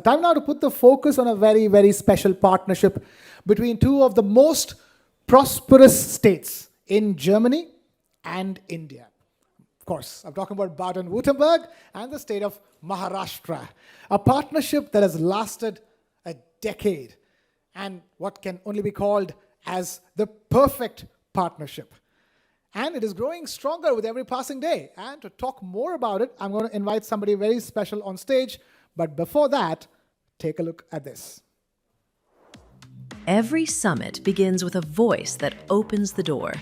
Time now to put the focus on a very, very special partnership between two of the most prosperous states in Germany and India. Of course, I'm talking about Baden-Württemberg and the state of Maharashtra, a partnership that has lasted a decade and what can only be called as the perfect partnership. And it is growing stronger with every passing day. And to talk more about it, I'm going to invite somebody very special on stage. But before that, take a look at this. Every summit begins with a voice that opens the door.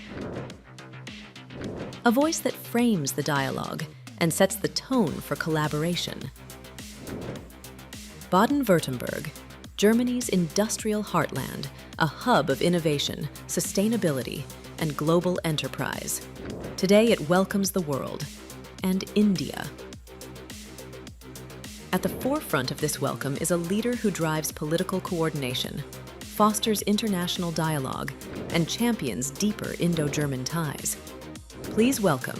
A voice that frames the dialogue and sets the tone for collaboration. Baden-Württemberg, Germany's industrial heartland, a hub of innovation, sustainability, and global enterprise. Today it welcomes the world and India. At the forefront of this welcome is a leader who drives political coordination, fosters international dialogue, and champions deeper Indo-German ties. Please welcome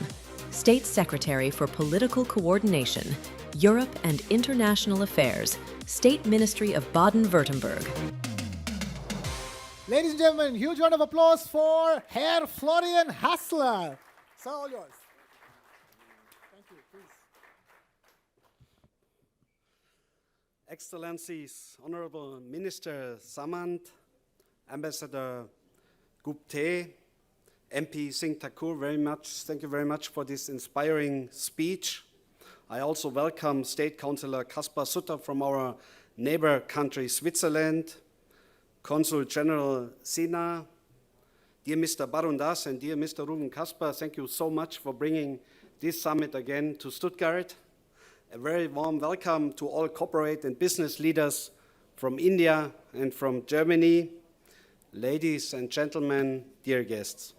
State Secretary for Political Coordination, Europe and International Affairs, State Ministry of Baden-Württemberg. Ladies and gentlemen, huge round of applause for Herr Florian Hassler. Sir, all yours. Thank you, please. Excellencies, Honorable Minister Samant, Ambassador Gupte, MP Singh Thakur, thank you very much for this inspiring speech. I also welcome State Councillor Kaspar Sutter from our neighbor country, Switzerland, Consul General Sina, dear Mr. Barundas and dear Mr. Ruben Kaspar, thank you so much for bringing this summit again to Stuttgart. A very warm welcome to all corporate and business leaders from India and from Germany. Ladies and gentlemen, dear guests.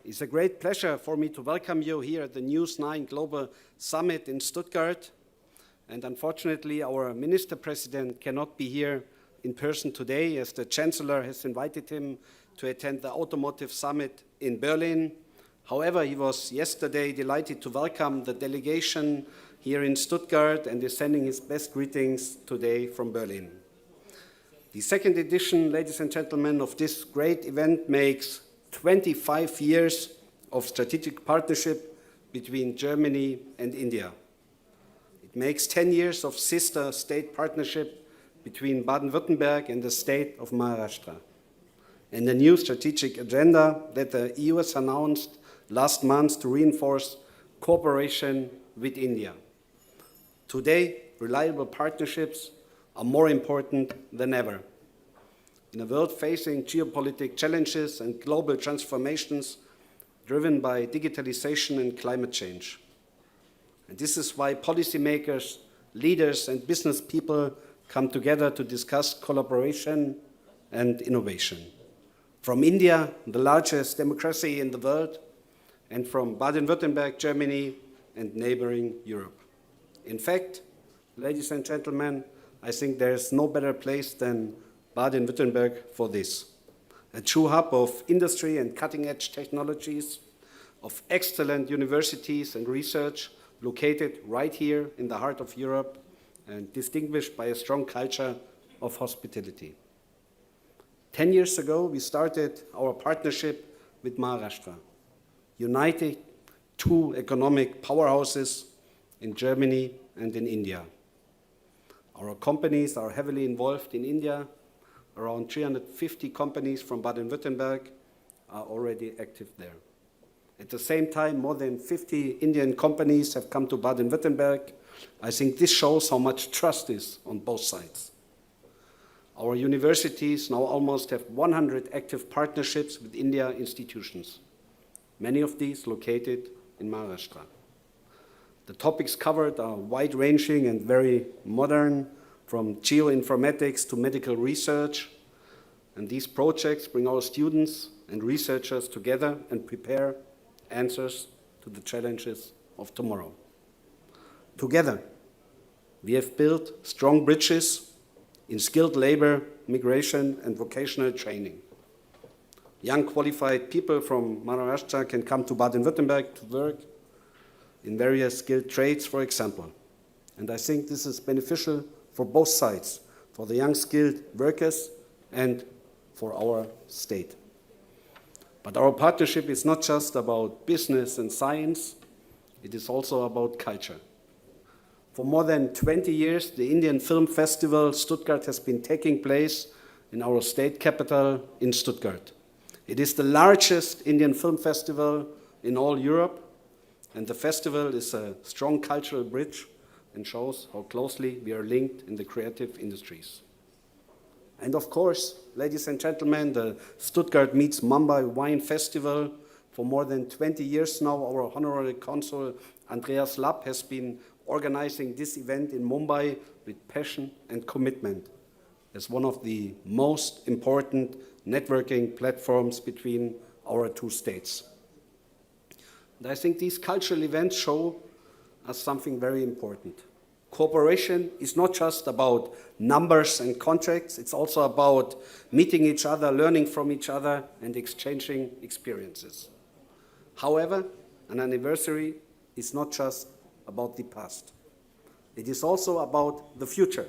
It's a great pleasure for me to welcome you here at the News 9 Global Summit in Stuttgart. And unfortunately, our Minister President cannot be here in person today, as the Chancellor has invited him to attend the Automotive Summit in Berlin. However, he was yesterday delighted to welcome the delegation here in Stuttgart and is sending his best greetings today from Berlin. The second edition, ladies and gentlemen, of this great event makes 25 years of strategic partnership between Germany and India. It makes 10 years of sister state partnership between Baden-Württemberg and the state of Maharashtra, and a new strategic agenda that the EU has announced last month to reinforce cooperation with India. Today, reliable partnerships are more important than ever. In a world facing geopolitical challenges and global transformations driven by digitalization and climate change. And this is why policymakers, leaders, and business people come together to discuss collaboration and innovation. From India, the largest democracy in the world, and from Baden-Württemberg, Germany, and neighboring Europe. In fact, ladies and gentlemen, I think there is no better place than Baden-Württemberg for this. A true hub of industry and cutting-edge technologies, of excellent universities and research located right here in the heart of Europe and distinguished by a strong culture of hospitality. 10 years ago, we started our partnership with Maharashtra, uniting two economic powerhouses in Germany and in India. Our companies are heavily involved in India. Around 350 companies from Baden-Württemberg are already active there. At the same time, more than 50 Indian companies have come to Baden-Württemberg. I think this shows how much trust is on both sides. Our universities now almost have 100 active partnerships with India institutions, many of these located in Maharashtra. The topics covered are wide-ranging and very modern, from geoinformatics to medical research. And these projects bring our students and researchers together and prepare answers to the challenges of tomorrow. Together, we have built strong bridges in skilled labor, migration, and vocational training. Young qualified people from Maharashtra can come to Baden-Württemberg to work in various skilled trades, for example. And I think this is beneficial for both sides, for the young skilled workers and for our state. But our partnership is not just about business and science, it is also about culture. For more than 20 years, the Indian Film Festival Stuttgart has been taking place in our state capital in Stuttgart. It is the largest Indian film festival in all Europe, and the festival is a strong cultural bridge and shows how closely we are linked in the creative industries. And of course, ladies and gentlemen, the Stuttgart meets Mumbai Wine Festival. For more than 20 years now, our honorary consul Andreas Lapp has been organizing this event in Mumbai with passion and commitment as one of the most important networking platforms between our two states. And I think these cultural events show us something very important. Cooperation is not just about numbers and contracts, it's also about meeting each other, learning from each other, and exchanging experiences. However, an anniversary is not just about the past. It is also about the future.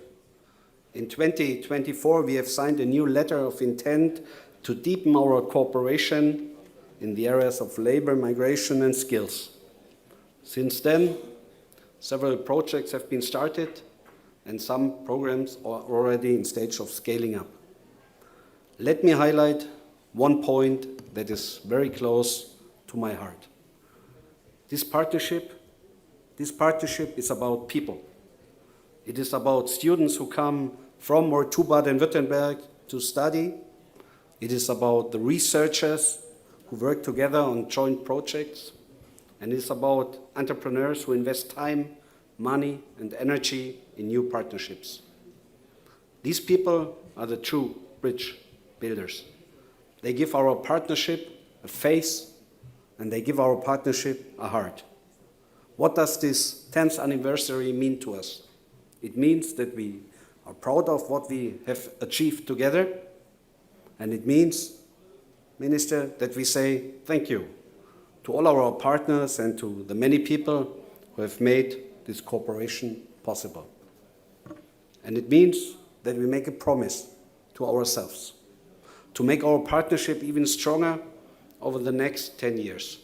In 2024, we have signed a new letter of intent to deepen our cooperation in the areas of labor, migration, and skills. Since then, several projects have been started, and some programs are already in stage of scaling up. Let me highlight one point that is very close to my heart. This partnership is about people. It is about students who come from or to Baden-Württemberg to study. It is about the researchers who work together on joint projects. And it is about entrepreneurs who invest time, money, and energy in new partnerships. These people are the true bridge builders. They give our partnership a face, and they give our partnership a heart. What does this 10th anniversary mean to us? It means that we are proud of what we have achieved together, and it means, Minister, that we say thank you to all our partners and to the many people who have made this cooperation possible. And it means that we make a promise to ourselves to make our partnership even stronger over the next 10 years.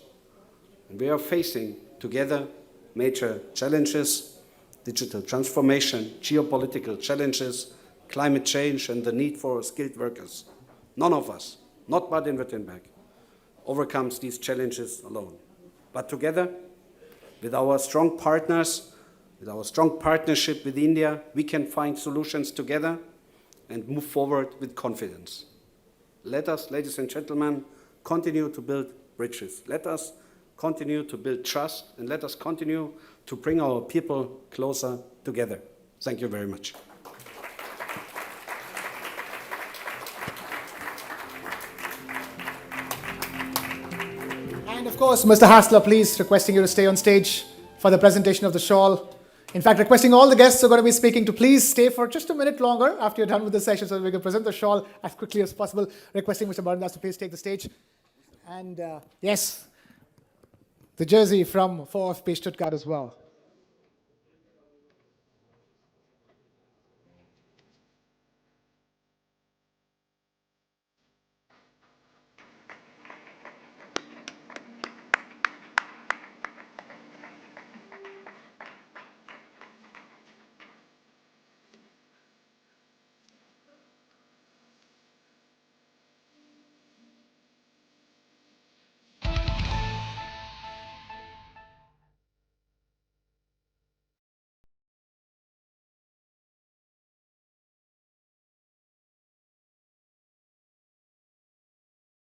And we are facing together major challenges: digital transformation, geopolitical challenges, climate change, and the need for skilled workers. None of us, not Baden-Württemberg, overcomes these challenges alone. But together, with our strong partners, with our strong partnership with India, we can find solutions together and move forward with confidence. Let us, ladies and gentlemen, continue to build bridges. Let us continue to build trust, and let us continue to bring our people closer together. Thank you very much. And of course, Mr. Hassler, please, requesting you to stay on stage for the presentation of the shawl. In fact, requesting all the guests who are going to be speaking to please stay for just a minute longer after you're done with the session so that we can present the shawl as quickly as possible. Requesting Mr. Barandas to please take the stage. And yes, the jersey from 4FP Stuttgart as well.